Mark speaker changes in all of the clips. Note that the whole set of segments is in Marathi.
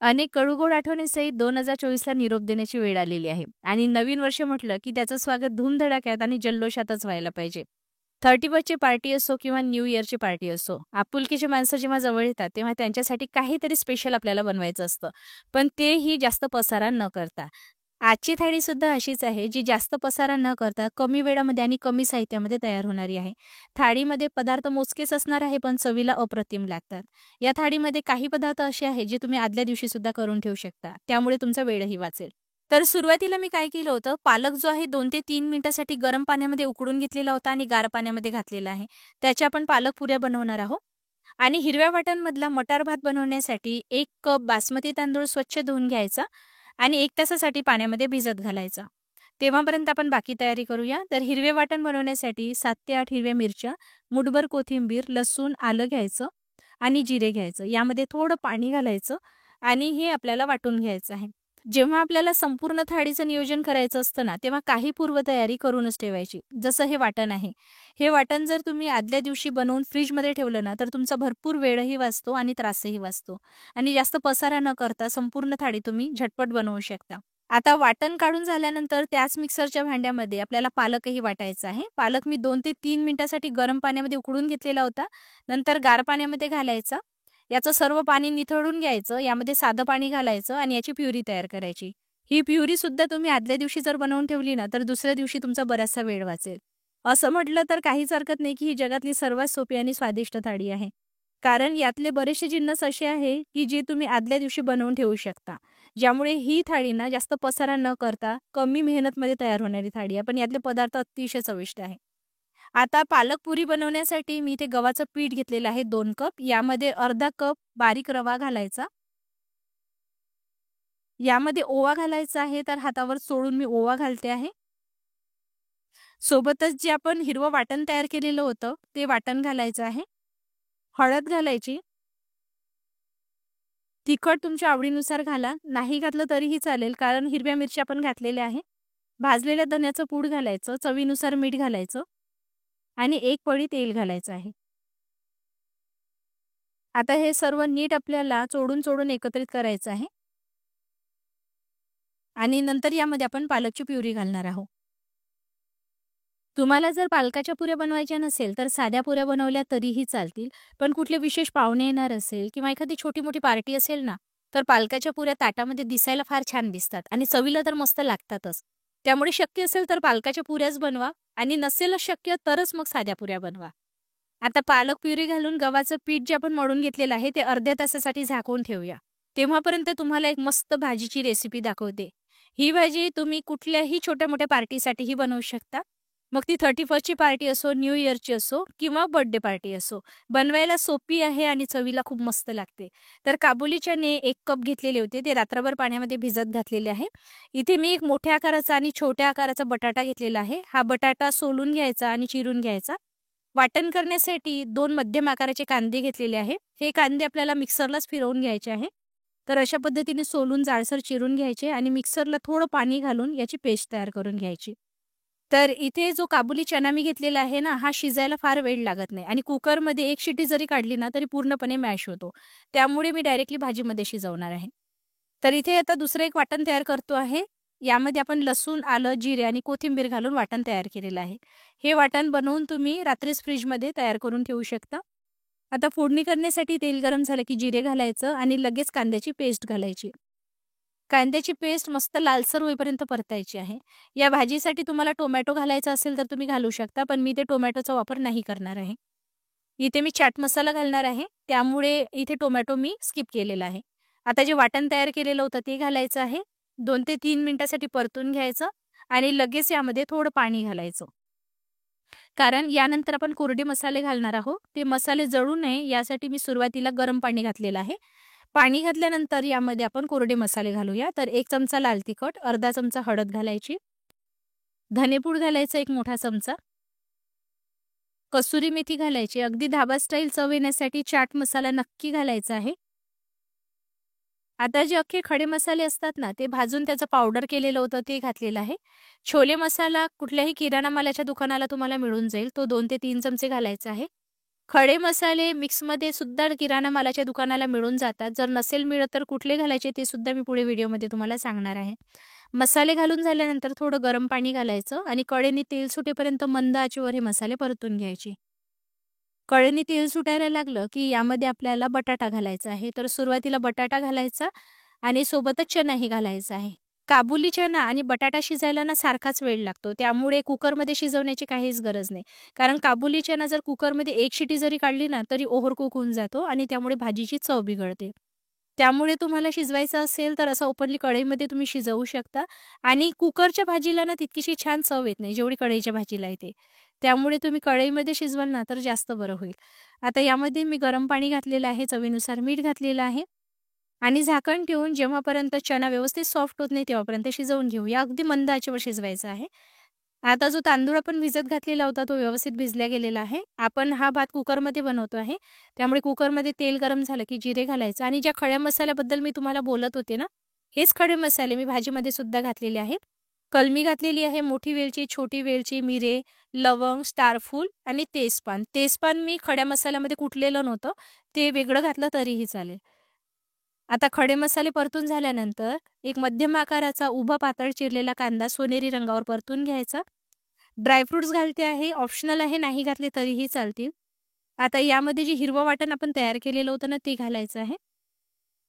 Speaker 1: अनेक कडू-गोड आठवणींसहित 2024ला निरोप देण्याची वेळ आलेली आहे आणि नवीन वर्ष म्हटलं की त्याचं स्वागत धूमधडाक्यात आणि जल्लोषातच व्हायला पाहिजे. 31ची पार्टी असो किंवा न्यू इयरची पार्टी असो, आपुलकीची माणसं जेव्हा जवळ येतात, तेव्हा त्यांच्यासाठी काहीतरी स्पेशल आपल्याला बनवायचं असतं. पण तेही जास्त पसारा न करता. आजची थाळीसुद्धा अशीच आहे, जी जास्त पसारा न करता कमी वेळामध्ये आणि कमी साहित्यामध्ये तयार होणारी आहे. थाळीमध्ये पदार्थ मोजकेच असणार आहे, पण चवीला अप्रतिम लागतात. या थाळीमध्ये काही पदार्थ असे आहेत, जे तुम्ही आदल्या दिवशी सुद्धा करून ठेवू शकता. त्यामुळे तुमचा वेळही वाचेल. तर सुरुवातीला मी काय केलं होतं, पालक जो आहे 2 ते 3 मिनिटासाठी गरम पाण्यामध्ये उकळून घेतलेला होता आणि गार पाण्यामध्ये घातलेला आहे. त्याच्या आपण पालक पुऱ्या बनवणार आहोत. आणि हिरव्या वाटाणमधला मटार भात बनवण्यासाठी 1 कप बासमती तांदूळ स्वच्छ धुवून घ्यायचा आणि 1 तासासाठी पाण्यामध्ये भिजत घालायचा. तेव्हापर्यंत आपण बाकी तयारी करूया. तर हिरवे वाटण बनवण्यासाठी 7 ते 8 हिरव्या मिरच्या, मूठभर कोथिंबीर, लसूण, आलं घ्यायचं आणि जिरे घ्यायचं. यामध्ये थोडं पाणी घालायचं आणि हे आपल्याला वाटून घ्यायचं आहे. जेव्हा आपल्याला संपूर्ण थाळीचं नियोजन करायचं असतं ना, तेव्हा काही पूर्वतयारी करूनच ठेवायची. जसं हे वाटण आहे. हे वाटण जर तुम्ही आदल्या दिवशी बनवून फ्रिजमध्ये ठेवलं ना, तर तुमचा भरपूर वेळही वाचतो आणि त्रासही वाचतो आणि जास्त पसारा न करता संपूर्ण थाळी तुम्ही झटपट बनवू शकता. आता वाटण काढून झाल्यानंतर त्याच मिक्सरच्या भांड्यामध्ये आपल्याला पालकही वाटायचा आहे. पालक मी 2 ते 3 मिनिटासाठी गरम पाण्यामध्ये उकळून घेतलेला होता. नंतर गार पाण्यामध्ये घालायचा. याचं सर्व पाणी निथळून घ्यायचं. यामध्ये साधं पाणी घालायचं आणि याची प्युरी तयार करायची. ही प्युरी सुद्धा तुम्ही आदल्या दिवशी जर बनवून ठेवली ना, तर दुसऱ्या दिवशी तुमचा बराचसा वेळ वाचेल. असं म्हटलं तर काहीच हरकत नाही, की ही जगातली सर्वात सोपी आणि स्वादिष्ट थाळी आहे. कारण यातले बरेचसे जिन्नस असे आहे, की जे तुम्ही आदल्या दिवशी बनवून ठेवू शकता. ज्यामुळे ही थाळी ना जास्त पसारा न करता कमी मेहनतमध्ये तयार होणारी थाळी आहे. पण यातले पदार्थ अतिशय चविष्ट आहे. आता पालक पुरी बनवण्यासाठी मी इथे गव्हाचं पीठ घेतलेलं आहे 2 कप. यामध्ये अर्धा कप बारीक रवा घालायचा. यामध्ये ओवा घालायचा आहे, तर हातावर चोळून मी ओवा घालते आहे. सोबतच जे आपण हिरवं वाटण तयार केलेलं होतं, ते वाटण घालायचं आहे. हळद घालायची. तिखट तुमच्या आवडीनुसार घाला. नाही घातलं तरीही चालेल, कारण हिरव्या मिरच्या आपण घातलेल्या आहे. भाजलेल्या धन्याचं पूड घालायचं, चवीनुसार मीठ घालायचं आणि 1 पळी तेल घालायचं आहे. आता हे सर्व नीट आपल्याला चोडून एकत्रित करायचं आहे आणि नंतर यामध्ये आपण पालकची प्युरी घालणार आहोत. तुम्हाला जर पालकाच्या पुऱ्या बनवायच्या नसेल, तर साध्या पुऱ्या बनवल्या तरीही चालतील. पण कुठले विशेष पाहुणे येणार असेल किंवा एखादी छोटी-मोठी पार्टी असेल ना, तर पालकाच्या पुऱ्या ताटामध्ये दिसायला फार छान दिसतात आणि चवीला तर मस्त लागतातच. त्यामुळे शक्य असेल तर पालकाच्या पुऱ्याच बनवा आणि नसेलच शक्य तरच मग साध्या पुऱ्या बनवा. आता पालक प्युरी घालून गव्हाचं पीठ जे आपण मळून घेतलेलं आहे, ते अर्ध्या तासासाठी झाकून ठेवूया. तेव्हापर्यंत तुम्हाला एक मस्त भाजीची रेसिपी दाखवते. ही भाजी तुम्ही कुठल्याही छोट्या-मोठ्या पार्टीसाठीही बनवू शकता. मग ती 31ची पार्टी असो, न्यू इयरची असो किंवा बर्थडे पार्टी असो. बनवायला सोपी आहे आणि चवीला खूप मस्त लागते. तर काबुली चणे 1 कप घेतलेले होते. ते रात्रभर पाण्यामध्ये भिजत घातलेले आहे. इथे मी एक मोठ्या आकाराचा आणि छोट्या आकाराचा बटाटा घेतलेला आहे. हा बटाटा सोलून घ्यायचा आणि चिरून घ्यायचा. वाटण करण्यासाठी 2 मध्यम आकाराचे कांदे घेतलेले आहे. हे कांदे आपल्याला मिक्सरलाच फिरवून घ्यायचे आहे. तर अशा पद्धतीने सोलून जाडसर चिरून घ्यायचे आणि मिक्सरला थोडं पाणी घालून याची पेस्ट तयार करून घ्यायची. तर इथे जो काबुली चना मी घेतलेला आहे ना, हा शिजायला फार वेळ लागत नाही आणि कुकरमध्ये 1 शिटी जरी काढली ना, तरी पूर्णपणे मॅश होतो. त्यामुळे मी डायरेक्टली भाजीमध्ये शिजवणार आहे. तर इथे आता दुसरं एक वाटण तयार करतो आहे. यामध्ये आपण लसूण, आलं, जिरे आणि कोथिंबीर घालून वाटण तयार केलेलं आहे. हे वाटण बनवून तुम्ही रात्रीच फ्रिजमध्ये तयार करून ठेवू शकता. आता फोडणी करण्यासाठी तेल गरम झालं की जिरे घालायचं आणि लगेच कांद्याची पेस्ट घालायची. कांद्याची पेस्ट मस्त लालसर होईपर्यंत परतायची आहे. या भाजीसाठी तुम्हाला टोमॅटो घालायचा असेल तर तुम्ही घालू शकता, पण मी ते टोमॅटोचा वापर नाही करणार आहे. इथे मी चाट मसाला घालणार आहे, त्यामुळे इथे टोमॅटो मी स्किप केलेला आहे. आता जे वाटण तयार केलेलं होतं ते घालायचं आहे. 2 ते 3 मिनिटासाठी परतून घ्यायचं आणि लगेच यामध्ये थोडं पाणी घालायचं. कारण यानंतर आपण कोरडे मसाले घालणार आहोत. ते मसाले जळू नये यासाठी मी सुरुवातीला गरम पाणी घातलेलं आहे. पाणी घातल्यानंतर यामध्ये आपण कोरडे मसाले घालूया. तर 1 चमचा लाल तिखट, अर्धा चमचा हळद घालायची, धनेपूड घालायचा 1 मोठा चमचा, कसुरी मेथी घालायची. अगदी धाबा स्टाईल चव येण्यासाठी चाट मसाला नक्की घालायचा आहे. आता जे अख्खे खडे मसाले असतात ना, ते भाजून त्याचं पावडर केलेलं होतं ते घातलेलं आहे. छोले मसाला कुठल्याही किराणा मालाच्या दुकानाला तुम्हाला मिळून जाईल. तो 2 ते 3 चमचे घालायचा आहे. खडे मसाले मिक्समध्ये सुद्धा किराणा मालाच्या दुकानाला मिळून जातात. जर नसेल मिळत तर कुठले घालायचे ते सुद्धा मी पुढे व्हिडिओमध्ये तुम्हाला सांगणार आहे. मसाले घालून झाल्यानंतर थोडं गरम पाणी घालायचं आणि कढईने तेल सुटेपर्यंत मंद आचेवर हे मसाले परतून घ्यायचे. कढईने तेल सुटायला लागलं की यामध्ये आपल्याला बटाटा घालायचा आहे. तर सुरुवातीला बटाटा घालायचा आणि सोबतच चनाही घालायचा आहे. काबुली चना आणि बटाटा शिजायला ना सारखाच वेळ लागतो. त्यामुळे कुकरमध्ये शिजवण्याची काहीच गरज नाही. कारण काबुली चना जर कुकरमध्ये एक शिटी जरी काढली ना तरी ओव्हर कुक होऊन जातो आणि त्यामुळे भाजीची चव बिघडते. त्यामुळे तुम्हाला शिजवायचं असेल तर असं ओपनली कढईमध्ये तुम्ही शिजवू शकता आणि कुकरच्या भाजीला ना तितकीशी छान चव येत नाही जेवढी कढईच्या भाजीला येते. त्यामुळे तुम्ही कढईमध्ये शिजवाल ना तर जास्त बरं होईल. आता यामध्ये मी गरम पाणी घातलेलं आहे, चवीनुसार मीठ घातलेलं आहे आणि झाकण ठेवून जेव्हापर्यंत चणा व्यवस्थित सॉफ्ट होत नाही तेव्हापर्यंत शिजवून घेऊया. अगदी मंद आचेवर शिजवायचा आहे. आता जो तांदूळ आपण भिजत घातलेला होता तो व्यवस्थित भिजला गेलेला आहे. आपण हा भात कुकरमध्ये बनवतो आहे. त्यामुळे कुकरमध्ये तेल गरम झालं की जिरे घालायचं आणि ज्या खड्या मसाल्याबद्दल मी तुम्हाला बोलत होते ना, हेच खडे मसाले मी भाजीमध्ये सुद्धा घातलेले आहेत. कलमी घातलेली आहे, मोठी वेलची, छोटी वेलची, मिरे, लवंग, स्टारफूल आणि तेजपान. तेजपान मी खड्या मसाल्यामध्ये कुटलेलं नव्हतं. ते वेगळं घातलं तरीही चालेल. आता खडे मसाले परतून झाल्यानंतर एक मध्यम आकाराचा उभा पातळ चिरलेला कांदा सोनेरी रंगावर परतून घ्यायचा. ड्रायफ्रुट्स घालते आहे, ऑप्शनल आहे, नाही घातले तरीही चालतील. आता यामध्ये जे हिरवं वाटण आपण तयार केलेलं होतं ना ते घालायचं आहे.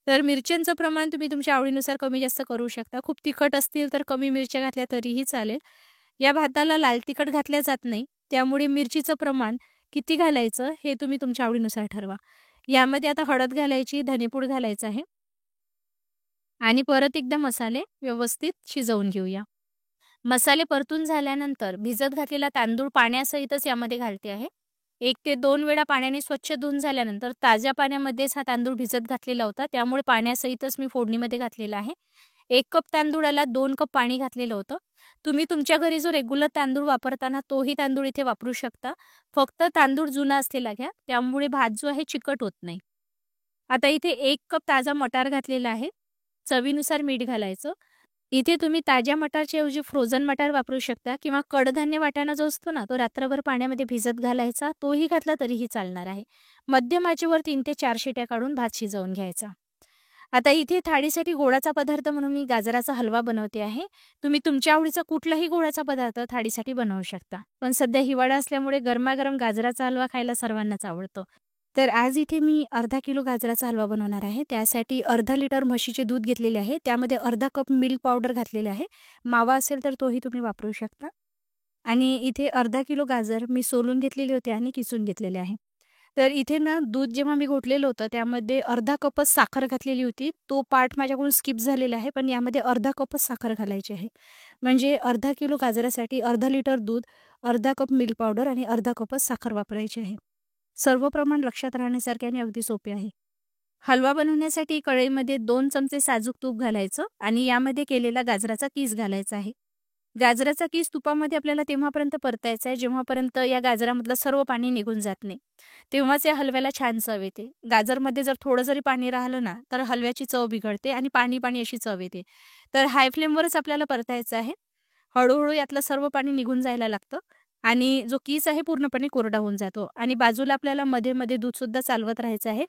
Speaker 1: तर मिरच्यांचं प्रमाण तुम्ही तुमच्या आवडीनुसार कमी जास्त करू शकता. खूप तिखट असतील तर कमी मिरच्या घातल्या तरीही चालेल. या भाताला लाल तिखट घातल्या जात नाही. त्यामुळे मिरचीचं प्रमाण किती घालायचं हे तुम्ही तुमच्या आवडीनुसार ठरवा. यामध्ये आता हळद घालायची, धनेपूड घालायचं आहे आणि परत एकदा मसाले व्यवस्थित शिजवून घेऊया. मसाले परतून झाल्यानंतर भिजत घातलेला तांदूळ पाण्यासहितच यामध्ये घालते आहे. 1 ते 2 वेळा पाण्याने स्वच्छ धुवून झाल्यानंतर ताज्या पाण्यामध्येच हा तांदूळ भिजत घातलेला होता. त्यामुळे पाण्यासहितच मी फोडणीमध्ये घातलेला आहे. 1 कप तांदूळाला 2 कप पाणी घातलेलं होतं. तुम्ही तुमच्या घरी जो रेग्युलर तांदूळ वापरताना तोही तांदूळ इथे वापरू शकता. फक्त तांदूळ जुना असलेला घ्या. त्यामुळे भात जो आहे चिकट होत नाही. आता इथे 1 कप ताजा मटार घातलेला आहे. चवीनुसार मीठ घालायचं. इथे तुम्ही ताज्या मटारच्या ऐवजी फ्रोझन मटार वापरू शकता किंवा कडधान्य वाटाणा जो असतो ना, तो रात्रभर पाण्यामध्ये भिजत घालायचा. तोही घातला तरीही चालणार आहे. मध्यम आचेवर 3 ते 4 शिट्या काढून भात शिजवून घ्यायचा. आता इथे थाळीसाठी गोडाचा पदार्थ म्हणून मी गाजराचा हलवा बनवते आहे. तुम्ही तुमच्या आवडीचा कुठलाही गोडाचा पदार्थ थाळीसाठी बनवू शकता. पण सध्या हिवाळा असल्यामुळे गरमागरम गाजराचा हलवा खायला सर्वांनाच आवडतो. तर आज इथे मी अर्धा किलो गाजराचा हलवा बनवणार आहे. त्यासाठी अर्धा लिटर म्हशीचे दूध घेतलेले आहे. त्यामध्ये अर्धा कप मिल्क पावडर घातलेले आहे. मावा असेल तर तोही तुम्ही वापरू शकता. आणि इथे अर्धा किलो गाजर मी सोलून घेतलेले होते आणि किसून घेतलेले आहे. तर इथे ना दूध जेव्हा मी घोटलेलं होतं त्यामध्ये अर्धा कपच साखर घातलेली होती. तो पार्ट माझ्याकडून स्किप झालेला आहे. पण यामध्ये अर्धा कपच साखर घालायची आहे. म्हणजे अर्धा किलो गाजरासाठी अर्धा लिटर दूध, अर्धा कप मिल्क पावडर आणि अर्धा कपच साखर वापरायची आहे. सर्व प्रमाण लक्षात राहण्यासारखे आणि अगदी सोपे आहे. हलवा बनवण्यासाठी कढईमध्ये 2 चमचे साजूक तूप घालायचं आणि यामध्ये केलेला गाजराचा कीस घालायचा आहे. गाजराचा कीस तुपामध्ये आपल्याला तेव्हापर्यंत परतायचा आहे जेव्हापर्यंत या गाजरामधलं सर्व पाणी निघून जात नाही. तेव्हाच या हलव्याला छान चव येते. गाजरमध्ये जर थोडं जरी पाणी राहिलं ना तर हलव्याची चव बिघडते आणि पाणी पाणी अशी चव येते. तर हाय फ्लेमवरच आपल्याला परतायचं आहे. हळूहळू यातलं सर्व पाणी निघून जायला लागतं आणि जो कीस आहे पूर्णपणे कोरडा होऊन जातो आणि बाजूला आपल्याला मध्ये मध्ये दूध सुद्धा चालवत राहायचं आहे.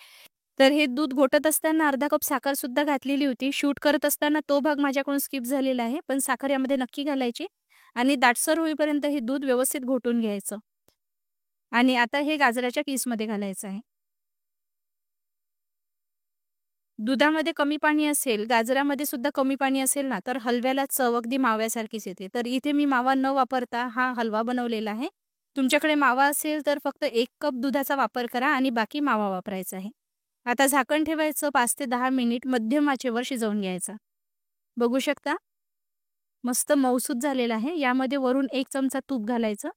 Speaker 1: तर हे दूध घोटत असताना अर्धा कप साखर सुद्धा घातलेली होती. शूट करत असताना तो भाग माझ्याकडून स्किप झालेला आहे. पण साखर यामध्ये नक्की घालायची आणि दाटसर होईपर्यंत हे दूध व्यवस्थित घोटून घ्यायचं आणि आता हे गाजराच्या कीसमध्ये घालायचं आहे. दुधामध्ये कमी पाणी असेल, गाजरामध्ये सुद्धा कमी पाणी असेल ना, तर हलव्याला चव अगदी माव्यासारखीच येते. तर इथे मी मावा न वापरता हा हलवा बनवलेला आहे. तुमच्याकडे मावा असेल तर फक्त 1 कप दुधाचा वापर करा आणि बाकी मावा वापरायचा आहे. आता झाकण ठेवायचं 5 ते 10 मिनिट मध्यम आचेवर शिजवून घ्यायचा. बघू शकता मस्त मऊसूत झालेला आहे. यामध्ये वरून 1 चमचा तूप घालायचं.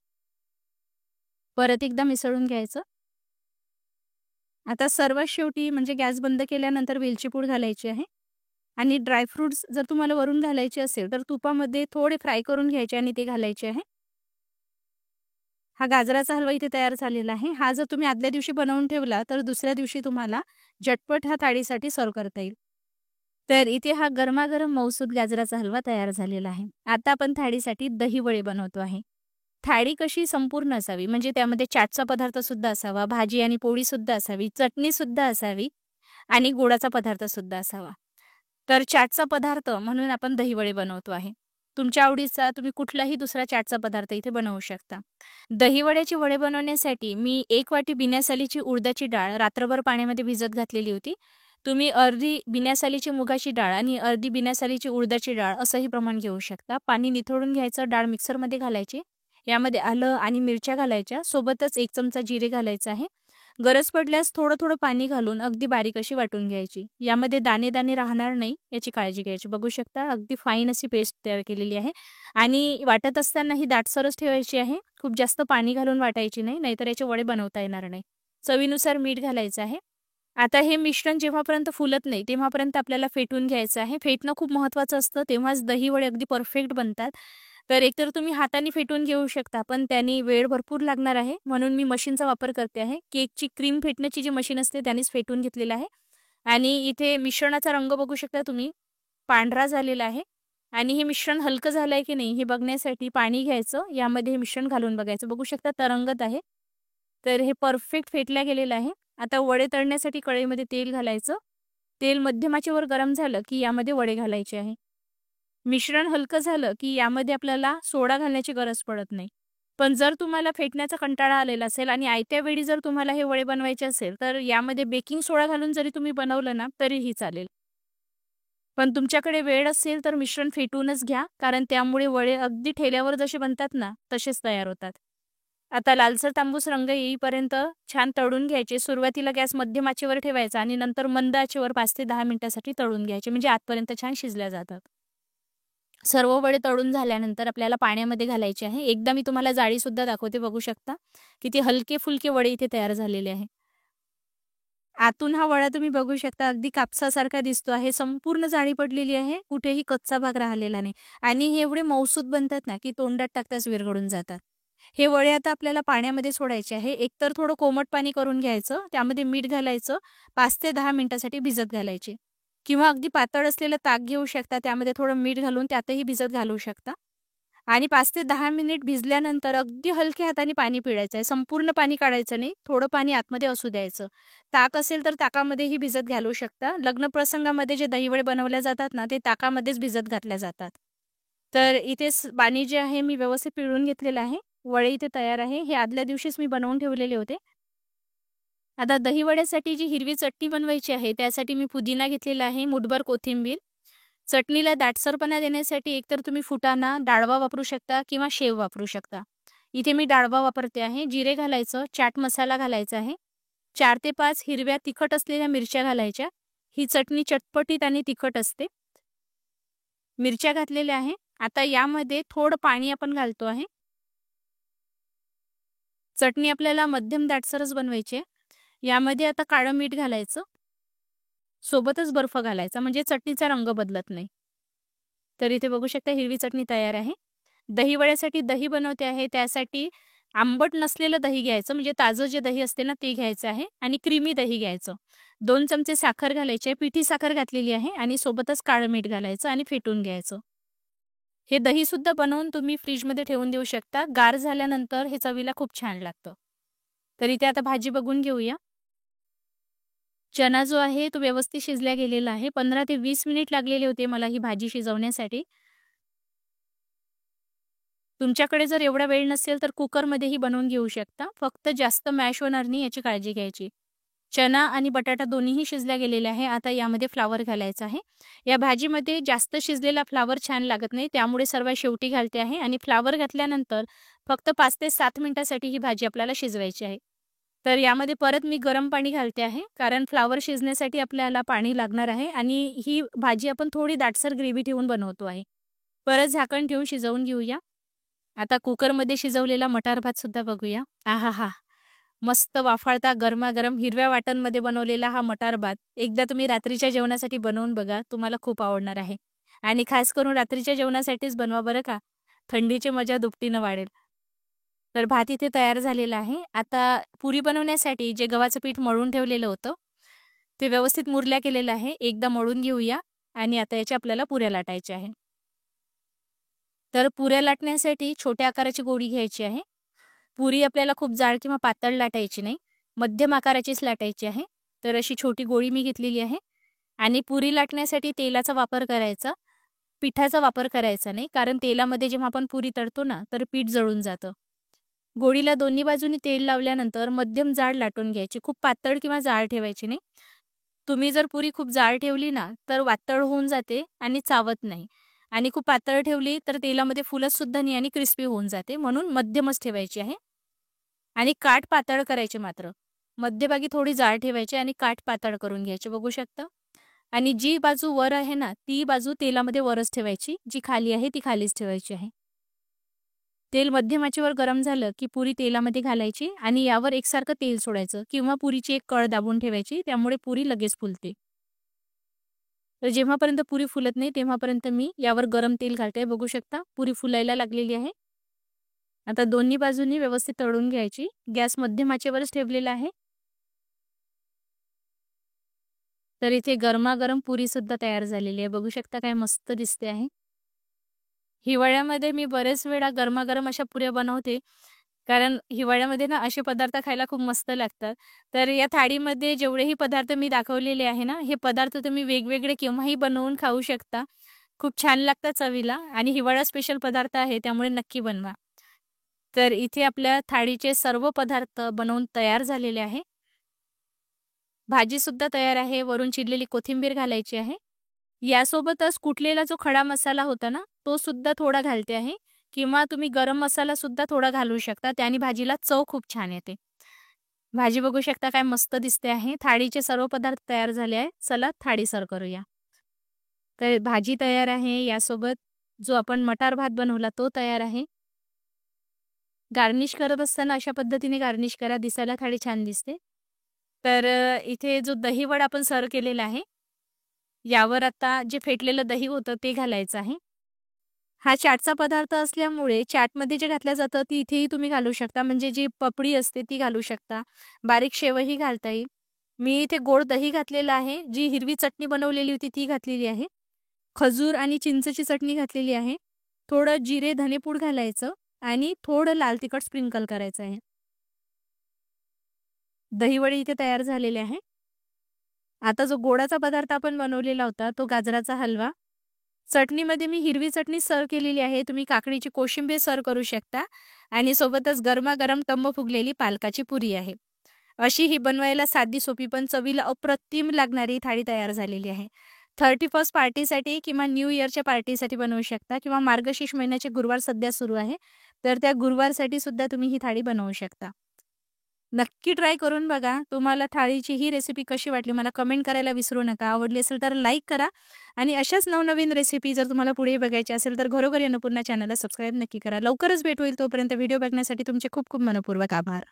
Speaker 1: परत एकदा मिसळून घ्यायचं. आता सर्वात शेवटी म्हणजे गॅस बंद केल्यानंतर वेलची पूड घालायची आहे आणि ड्रायफ्रुट्स जर तुम्हाला वरून घालायचे असेल तर तुपामध्ये थोडे फ्राय करून घ्यायचे आणि ते घालायचे आहे. हा गाजराचा हलवा इथे तयार झालेला आहे. हा जर तुम्ही आदल्या दिवशी बनवून ठेवला तर दुसऱ्या दिवशी तुम्हाला झटपट हा थाळीसाठी सर्व्ह करता येईल. तर इथे हा गरमागरम मऊसूत गाजराचा हलवा तयार झालेला आहे. आता आपण थाळीसाठी दही वडे बनवतो आहे. थाळी कशी संपूर्ण असावी, म्हणजे त्यामध्ये चाटचा पदार्थ सुद्धा असावा, भाजी आणि पोळी सुद्धा असावी, चटणी सुद्धा असावी आणि गोडाचा पदार्थ सुद्धा असावा. तर चाटचा पदार्थ म्हणून आपण दहीवडे बनवतो आहे. तुमच्या आवडीचा तुम्ही कुठलाही दुसरा चाटचा पदार्थ इथे बनवू शकता. दहीवड्याचे वडे बनवण्यासाठी मी 1 वाटी बिना सालीची उडदाची डाळ रात्रभर पाण्यामध्ये भिजत घातलेली होती. तुम्ही अर्धी बिना सालीची मुगाची डाळ आणि अर्धी बिना सालीची उडदाची डाळ असंही प्रमाण घेऊ शकता. पाणी निथळून घ्यायचं, डाळ मिक्सरमध्ये घालायची. यामध्ये आलं आणि मिरच्या घालायच्या, सोबतच 1 चमचा जिरे घालायचं आहे. गरज पडल्यास थोडं-थोडं पाणी घालून अगदी बारीक अशी वाटून घ्यायची. यामध्ये दाणे-दाणे राहणार नाही याची काळजी घ्यायची. बघू शकता अगदी फाईन अशी पेस्ट तयार केलेली आहे आणि वाटत असताना ही दाटसरच ठेवायची आहे. खूप जास्त पाणी घालून वाटायची नाही, नाहीतर याचे वडे बनवता येणार नाही. चवीनुसार मीठ घालायचं आहे. आता हे मिश्रण जेव्हापर्यंत फुलत नाही तेव्हापर्यंत आपल्याला फेटून घ्यायचं आहे. फेटणं खूप महत्त्वाचं असतं, तेव्हाच दही वडे अगदी परफेक्ट बनतात. तर एकतर तुम्ही हाताने फेटून घेऊ शकता, पण त्याने वेळ भरपूर लागणार आहे. म्हणून मी मशीनचा वापर करते आहे. केकची क्रीम फेटण्याची जी मशीन असते त्यानेच फेटून घेतलेलं आहे. आणि इथे मिश्रणाचा रंग बघू शकता तुम्ही, पांढरा झालेला आहे. आणि हे मिश्रण हलकं झालंय की नाही हे बघण्यासाठी पाणी घ्यायचं, यामध्ये हे मिश्रण घालून बघायचं. बघू शकता तरंगत आहे. तर हे परफेक्ट फेटल्या गेलेलं आहे. आता वडे तळण्यासाठी कढईमध्ये तेल घालायचं. तेल मध्यम आचेवर गरम झालं की यामध्ये वडे घालायचे आहे. मिश्रण हलकं झालं की यामध्ये आपल्याला सोडा घालण्याची गरज पडत नाही. पण जर तुम्हाला फेटण्याचा कंटाळा आलेला असेल आणि आयत्या वेळी जर तुम्हाला हे वडे बनवायचे असेल, तर यामध्ये बेकिंग सोडा घालून जरी तुम्ही बनवलं ना, तरीही चालेल. पण तुमच्याकडे वेळ असेल तर मिश्रण फेटूनच घ्या, कारण त्यामुळे वडे अगदी ठेल्यावर जसे बनतात ना, तसेच तयार होतात. आता लालसर तांबूस रंग येईपर्यंत छान तळून घ्यायचे. सुरुवातीला गॅस मध्यम आचेवर ठेवायचा आणि नंतर मंद आचेवर 5 ते 10 मिनिटासाठी तळून घ्यायचे, म्हणजे आतपर्यंत छान शिजल्या जातात. सर्व वडे तळून झाल्यानंतर आपल्याला पाण्यामध्ये घालायचे आहे. एकदा मी तुम्हाला जाळीसुद्धा दाखवते, बघू शकता. किती हलके-फुलके वडे इथे तयार झालेले आहे. आतून हा वडा तुम्ही बघू शकता अगदी कापसासारखा दिसतो आहे. संपूर्ण जाळी पडलेली आहे. कुठेही कच्चा भाग राहिलेला नाही आणि हे एवढे मऊसूत बनतात ना, की तोंडात टाकताच विरघळून जातात. हे वडे आता आपल्याला पाण्यामध्ये सोडायचे आहे. एकतर थोडं कोमट पाणी करून घ्यायचं, त्यामध्ये मीठ घालायचं, 5 ते 10 मिनिटासाठी भिजत घालायचे किंवा अगदी पातळ असलेलं ताक घेऊ शकता, त्यामध्ये थोडं मीठ घालून त्यातही भिजत घालू शकता. आणि 5 ते 10 मिनिट भिजल्यानंतर अगदी हलक्या हाताने पाणी पिळायचं आहे. संपूर्ण पाणी काढायचं नाही, थोडं पाणी आतमध्ये असू द्यायचं. ताक असेल तर ताकामध्येही भिजत घालू शकता. लग्न प्रसंगामध्ये जे दहीवडे बनवल्या जातात ना, ते ताकामध्येच भिजत घातल्या जातात. तर इथे पाणी जे आहे मी व्यवस्थित पिळून घेतलेलं आहे. वडे इथे तयार आहे. हे आदल्या दिवशीच मी बनवून ठेवलेले होते. आता दहीवड्यासाठी जी हिरवी चटणी बनवायची आहे, त्यासाठी मी पुदिना घेतलेला आहे, मूठभर कोथिंबीर. चटणीला दाटसरपणा देण्यासाठी एकतर तुम्ही फुटाणा, डाळवा वापरू शकता किंवा शेव वापरू शकता. इथे मी डाळवा वापरते आहे. जिरे घालायचं, चाट मसाला घालायचा आहे. 4 ते 5 हिरव्या तिखट असलेल्या मिरच्या घालायच्या. ही चटणी चटपटीत आणि तिखट असते. मिरच्या घातलेल्या आहे. आता यामध्ये थोडं पाणी आपण घालतो आहे. चटणी आपल्याला मध्यम दाटसरच बनवायची आहे. यामध्ये आता काळं मीठ घालायचं. सोबतच बर्फ घालायचा, म्हणजे चटणीचा रंग बदलत नाही. तर इथे बघू शकता हिरवी चटणी तयार आहे. दहीवड्यासाठी दही बनवते आहे, त्यासाठी आंबट नसलेलं दही घ्यायचं, म्हणजे ताजं जे दही असते ना ते घ्यायचं आहे आणि क्रीमी दही घ्यायचं. 2 चमचे साखर घालायची आहे, पिठी साखर घातलेली आहे आणि सोबतच काळं मीठ घालायचं आणि फेटून घ्यायचं. हे दहीसुद्धा बनवून तुम्ही फ्रीजमध्ये ठेवून देऊ शकता. गार झाल्यानंतर हे चवीला खूप छान लागतं. तर इथे आता भाजी बघून घेऊया. चना जो आहे तो व्यवस्थित शिजल्या गेलेला आहे. 15 ते 20 मिनिट लागलेले होते मला ही भाजी शिजवण्यासाठी. तुमच्याकडे जर एवढा वेळ नसेल तर कुकरमध्येही बनवून घेऊ शकता. फक्त जास्त मॅश होणार नाही याची काळजी घ्यायची. चना आणि बटाटा दोन्हीही शिजल्या गेलेले आहे. आता यामध्ये फ्लॉवर घालायचा आहे. या भाजीमध्ये जास्त शिजलेला फ्लॉवर छान लागत नाही, त्यामुळे सर्वात शेवटी घालते आहे आणि फ्लॉवर घातल्यानंतर फक्त 5 ते 7 मिनिटासाठी ही भाजी आपल्याला शिजवायची आहे. तर यामध्ये परत मी गरम पाणी घालते आहे, कारण फ्लॉवर शिजण्यासाठी आपल्याला पाणी लागणार आहे आणि ही भाजी आपण थोडी दाटसर ग्रेव्ही ठेवून बनवतो आहे. परत झाकण ठेवून शिजवून घेऊया. आता कुकरमध्ये शिजवलेला मटार भात सुद्धा बघूया. आहाहा! मस्त वाफाळता गरमागरम हिरव्या वाटणमध्ये बनवलेला हा मटार भात एकदा तुम्ही रात्रीच्या जेवणासाठी बनवून बघा. तुम्हाला खूप आवडणार आहे. आणि खास करून रात्रीच्या जेवणासाठीच बनवा बरं का. थंडीची मजा दुपटीनं वाढेल. तर भात इथे तयार झालेला आहे. आता पुरी बनवण्यासाठी जे गव्हाचं पीठ मळून ठेवलेलं होतं, ते व्यवस्थित मुरल्या केलेलं आहे. एकदा मळून घेऊया आणि आता याच्या आपल्याला पुऱ्या लाटायच्या आहे. तर पुऱ्या लाटण्यासाठी छोट्या आकाराची गोळी घ्यायची आहे. पुरी आपल्याला खूप जाड किंवा पातळ लाटायची नाही, मध्यम आकाराचीच लाटायची आहे. तर अशी छोटी गोळी मी घेतलेली आहे आणि पुरी लाटण्यासाठी तेलाचा वापर करायचा, पिठाचा वापर करायचा नाही. कारण तेलामध्ये जेव्हा आपण पुरी तळतो ना, तर पीठ जळून जातं. गोळीला दोन्ही बाजूनी तेल लावल्यानंतर मध्यम जाड लाटून घ्यायची. खूप पातळ किंवा जाड ठेवायची नाही. तुम्ही जर पुरी खूप जाड ठेवली ना, तर वातळ होऊन जाते आणि चावत नाही. आणि खूप पातळ ठेवली तर तेलामध्ये फुलत सुद्धा नाही आणि क्रिस्पी होऊन जाते. म्हणून मध्यमच ठेवायची आहे. आणि काठ पातळ करायचे मात्र. मध्यभागी थोडी जाड ठेवायची आणि काठ पातळ करून घ्यायचे. बघू शकता. आणि जी बाजू वर आहे ना, ती बाजू तेलामध्ये वरच ठेवायची. जी खाली आहे ती खालीच ठेवायची आहे. तेल मध्यम आचेवर गरम झालं की पुरी तेलामध्ये घालायची आणि यावर एकसारखं तेल सोडायचं किंवा पुरीची एक कळ दाबून ठेवायची. त्यामुळे पुरी लगेच फुलते. तर जेव्हापर्यंत पुरी फुलत नाही तेव्हापर्यंत मी यावर गरम तेल घालते. बघू शकता पुरी फुलायला लागलेली आहे. आता दोन्ही बाजूंनी व्यवस्थित तळून घ्यायची. गॅस मध्यम आचेवरच ठेवलेला आहे. तर इथे गरमागरम पुरी सुद्धा तयार झालेली आहे. बघू शकता काय मस्त दिसते आहे. हिवाळ्यामध्ये मी बरेच वेळा गरमागरम अशा पुऱ्या बनवते. कारण हिवाळ्यामध्ये ना असे पदार्थ खायला खूप मस्त लागतात. तर या थाळीमध्ये जेवढेही पदार्थ मी दाखवलेले आहे ना, हे पदार्थ तुम्ही वेगवेगळे केव्हाही बनवून खाऊ शकता. खूप छान लागतात चवीला आणि हिवाळा स्पेशल पदार्थ आहे त्यामुळे नक्की बनवा. तर इथे आपल्या थाळीचे सर्व पदार्थ बनवून तयार झालेले आहे. भाजीसुद्धा तयार आहे. वरून चिरलेली कोथिंबीर घालायची आहे. यासोबतच कुटलेला जो खडा मसाला होता ना, तो सुद्धा थोडा घालते आहे किंवा तुम्ही गरम मसाला सुद्धा थोडा घालू शकता. त्याने भाजीला चव खूप छान येते. भाजी बघू शकता काय मस्त दिसते आहे. थाळीचे सर्व पदार्थ तयार झाले आहे. चला थाळी सर्व्ह करूया. तर भाजी तयार आहे. यासोबत जो आपण मटार भात बनवला तो तयार आहे. गार्निश करत असताना अशा पद्धतीने गार्निश करा. दिसायला थाळी छान दिसते. तर इथे जो दहीवडा आपण सर्व्ह केलेला आहे, यावर आता जे फेटलेलं दही होतं ते घालायचं आहे. हा चाटचा पदार्थ असल्यामुळे चाटमध्ये जे घातलं जातं ती इथेही तुम्ही घालू शकता. म्हणजे जी पपडी असते ती घालू शकता. बारीक शेवही घालता येईल. मी इथे गोड दही घातलेलं आहे. जी हिरवी चटणी बनवलेली होती ती घातलेली आहे. खजूर आणि चिंचची चटणी घातलेली आहे. थोडं जिरे धनेपूड घालायचं आणि थोडं लाल तिखट स्प्रिंकल करायचं आहे. दहीवडे इथे तयार झालेले आहे. आता जो गोडाचा पदार्थ आपण बनवलेला होता तो गाजराचा हलवा. चटणीमध्ये मी हिरवी चटणी सर्व्ह केलेली आहे. तुम्ही काकडीची कोशिंबीर सर्व्ह करू शकता आणि सोबतच गरमागरम टम्म फुगलेली पालकाची पुरी आहे. अशी ही बनवायला साधी सोपी पण चवीला अप्रतिम लागणारी थाळी तयार झालेली आहे. 31st पार्टीसाठी किंवा न्यू इयरच्या पार्टीसाठी बनवू शकता किंवा मार्गशीर्ष महिन्याचे गुरुवार सध्या सुरू आहे. तर त्या गुरुवारसाठी सुद्धा तुम्ही ही थाळी बनवू शकता. नक्की ट्राय करून बघा. तुम्हाला थाळीची ही रेसिपी कशी वाटली मला कमेंट करायला विसरू नका. आवडली असेल तर लाईक करा आणि अशाच नवनवीन रेसिपी जर तुम्हाला पुढे बघायची असेल तर घरोघरी अन्नपूर्णा चॅनलला सबस्क्राईब नक्की करा. लवकरच भेट होईल. तोपर्यंत व्हिडिओ बघण्यासाठी तुमचे खूप खूप मनःपूर्वक आभार.